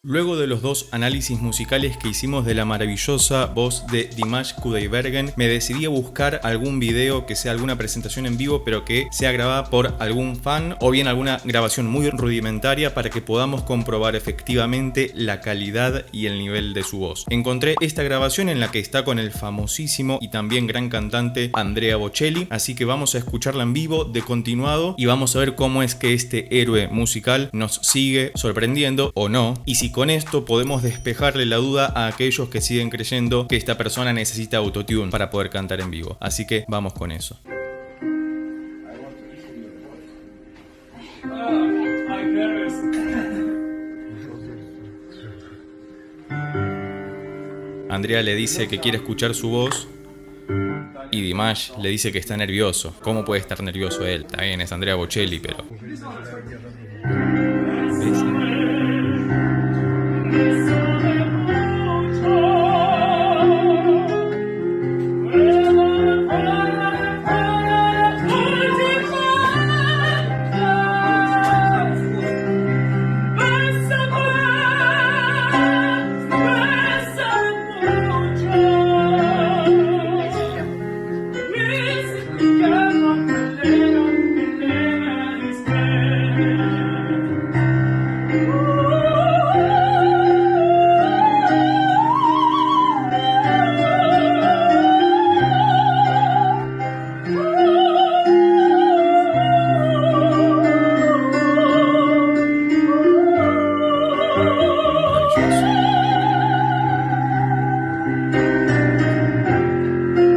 Luego de los dos análisis musicales que hicimos de la maravillosa voz de Dimash Kudaibergen, me decidí a buscar algún video que sea alguna presentación en vivo, pero que sea grabada por algún fan o bien alguna grabación muy rudimentaria para que podamos comprobar efectivamente la calidad y el nivel de su voz. Encontré esta grabación en la que está con el famosísimo y también gran cantante Andrea Bocelli, así que vamos a escucharla en vivo de continuado y vamos a ver cómo es que este héroe musical nos sigue sorprendiendo o no, y si con esto podemos despejarle la duda a aquellos que siguen creyendo que esta persona necesita autotune para poder cantar en vivo. Así que vamos con eso. Andrea le dice que quiere escuchar su voz y Dimash le dice que está nervioso. ¿Cómo puede estar nervioso él? Está bien, es Andrea Bocelli, pero... ¿ves?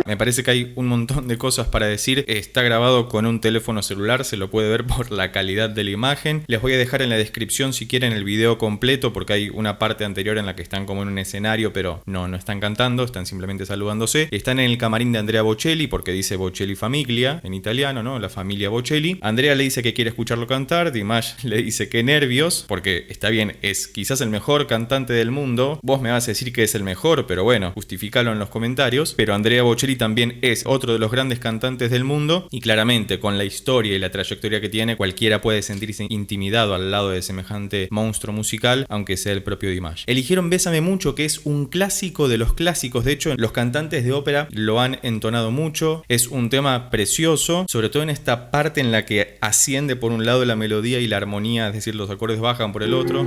Me parece que hay un montón de cosas para decir. Está grabado con un teléfono celular, se lo puede ver por la calidad de la imagen. Les voy a dejar en la descripción si quieren el video completo, porque hay una parte anterior en la que están como en un escenario, pero no están cantando, están simplemente saludándose. Están en el camarín de Andrea Bocelli, porque dice Bocelli Famiglia en italiano, ¿no? La familia Bocelli. Andrea le dice que quiere escucharlo cantar, Dimash le dice que nervios, porque está bien, es quizás el mejor cantante del mundo. Vos me vas a decir que es el mejor, pero bueno, justificalo en los comentarios. Pero Andrea Bocelli también es otro de los grandes cantantes del mundo y claramente con la historia y la trayectoria que tiene, cualquiera puede sentirse intimidado al lado de semejante monstruo musical, aunque sea el propio Dimash. Eligieron Bésame Mucho, que es un clásico de los clásicos. De hecho, los cantantes de ópera lo han entonado mucho. Es un tema precioso, sobre todo en esta parte en la que asciende por un lado la melodía y la armonía, es decir, los acordes bajan por el otro.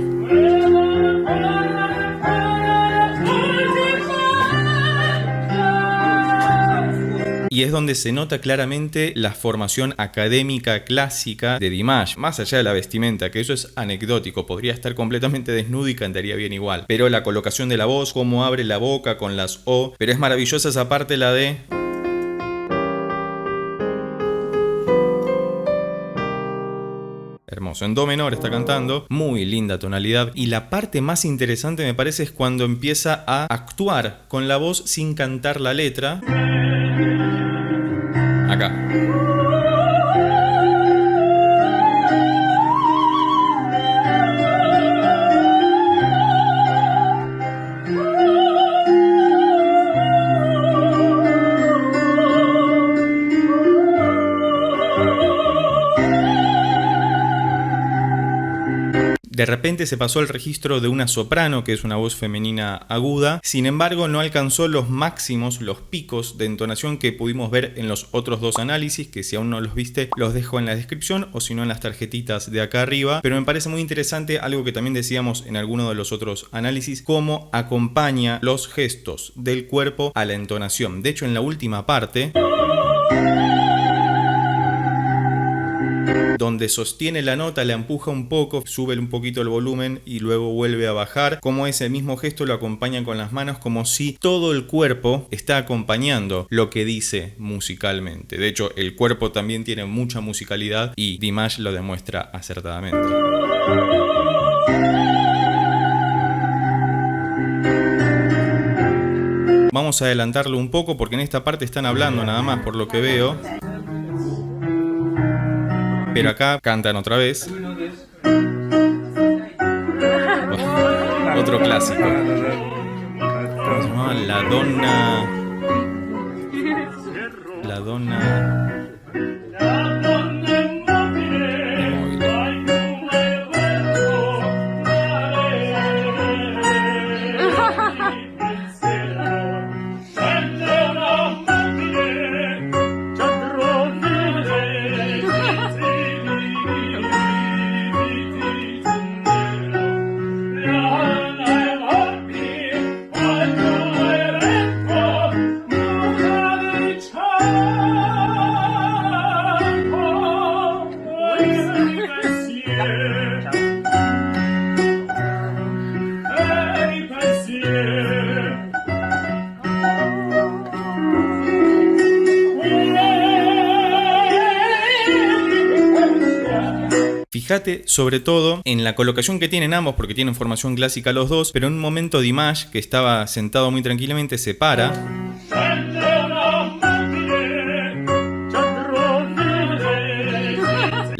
Y es donde se nota claramente la formación académica clásica de Dimash, más allá de la vestimenta, que eso es anecdótico, podría estar completamente desnudo y cantaría bien igual. Pero la colocación de la voz, cómo abre la boca con las O, pero es maravillosa esa parte, la de... Hermoso, en do menor está cantando, muy linda tonalidad, y la parte más interesante me parece es cuando empieza a actuar con la voz sin cantar la letra. Acá. De repente se pasó al registro de una soprano, que es una voz femenina aguda. Sin embargo, no alcanzó los máximos, los picos de entonación que pudimos ver en los otros dos análisis, que si aún no los viste, los dejo en la descripción o si no en las tarjetitas de acá arriba. Pero me parece muy interesante algo que también decíamos en alguno de los otros análisis, cómo acompaña los gestos del cuerpo a la entonación. De hecho, en la última parte, donde sostiene la nota, la empuja un poco, sube un poquito el volumen y luego vuelve a bajar, como ese mismo gesto lo acompaña con las manos, como si todo el cuerpo está acompañando lo que dice musicalmente. De hecho, el cuerpo también tiene mucha musicalidad y Dimash lo demuestra acertadamente. Vamos a adelantarlo un poco porque en esta parte están hablando nada más por lo que veo. Pero acá cantan otra vez. Otro clásico. ¿Cómo se llama? La donna... Fíjate sobre todo en la colocación que tienen ambos, porque tienen formación clásica los dos, pero en un momento Dimash, que estaba sentado muy tranquilamente, se para.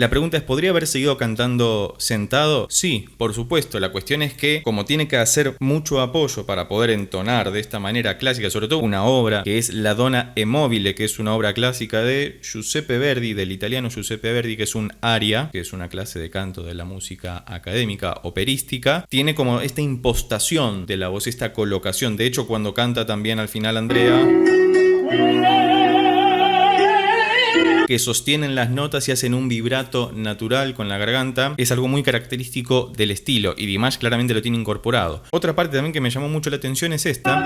La pregunta es, ¿podría haber seguido cantando sentado? Sí, por supuesto. La cuestión es que, como tiene que hacer mucho apoyo para poder entonar de esta manera clásica, sobre todo una obra que es la Donna e Mobile, que es una obra clásica de Giuseppe Verdi, del italiano Giuseppe Verdi, que es un aria, que es una clase de canto de la música académica operística, tiene como esta impostación de la voz, esta colocación. De hecho, cuando canta también al final Andrea, que sostienen las notas y hacen un vibrato natural con la garganta, es algo muy característico del estilo, y Dimash claramente lo tiene incorporado. Otra parte también que me llamó mucho la atención es esta.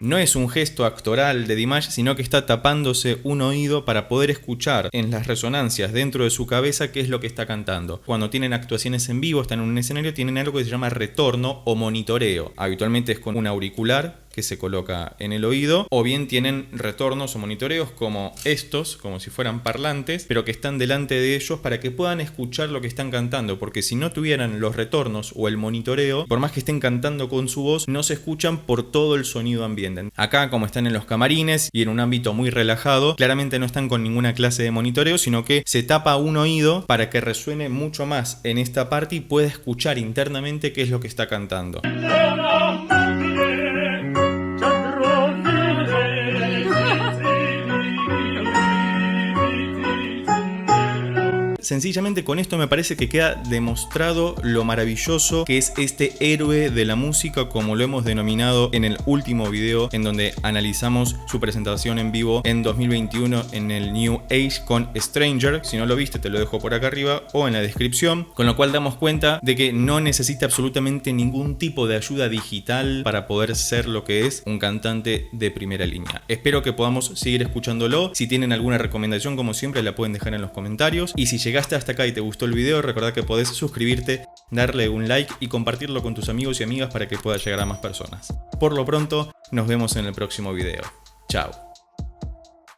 No es un gesto actoral de Dimash, sino que está tapándose un oído para poder escuchar en las resonancias dentro de su cabeza qué es lo que está cantando. Cuando tienen actuaciones en vivo, están en un escenario, tienen algo que se llama retorno o monitoreo. Habitualmente es con un auricular que se coloca en el oído, o bien tienen retornos o monitoreos como estos, como si fueran parlantes, pero que están delante de ellos para que puedan escuchar lo que están cantando, porque si no tuvieran los retornos o el monitoreo, por más que estén cantando con su voz, no se escuchan por todo el sonido ambiente. Acá, como están en los camarines y en un ámbito muy relajado, claramente no están con ninguna clase de monitoreo, sino que se tapa un oído para que resuene mucho más en esta parte y pueda escuchar internamente qué es lo que está cantando. Sencillamente con esto me parece que queda demostrado lo maravilloso que es este héroe de la música, como lo hemos denominado en el último video en donde analizamos su presentación en vivo en 2021 en el New Age con Stranger. Si no lo viste, te lo dejo por acá arriba o en la descripción, con lo cual damos cuenta de que no necesita absolutamente ningún tipo de ayuda digital para poder ser lo que es un cantante de primera línea. Espero que podamos seguir escuchándolo. Si tienen alguna recomendación, como siempre, la pueden dejar en los comentarios, y si llegaste hasta acá y te gustó el video, recordá que podés suscribirte, darle un like y compartirlo con tus amigos y amigas para que pueda llegar a más personas. Por lo pronto, nos vemos en el próximo video. Chao.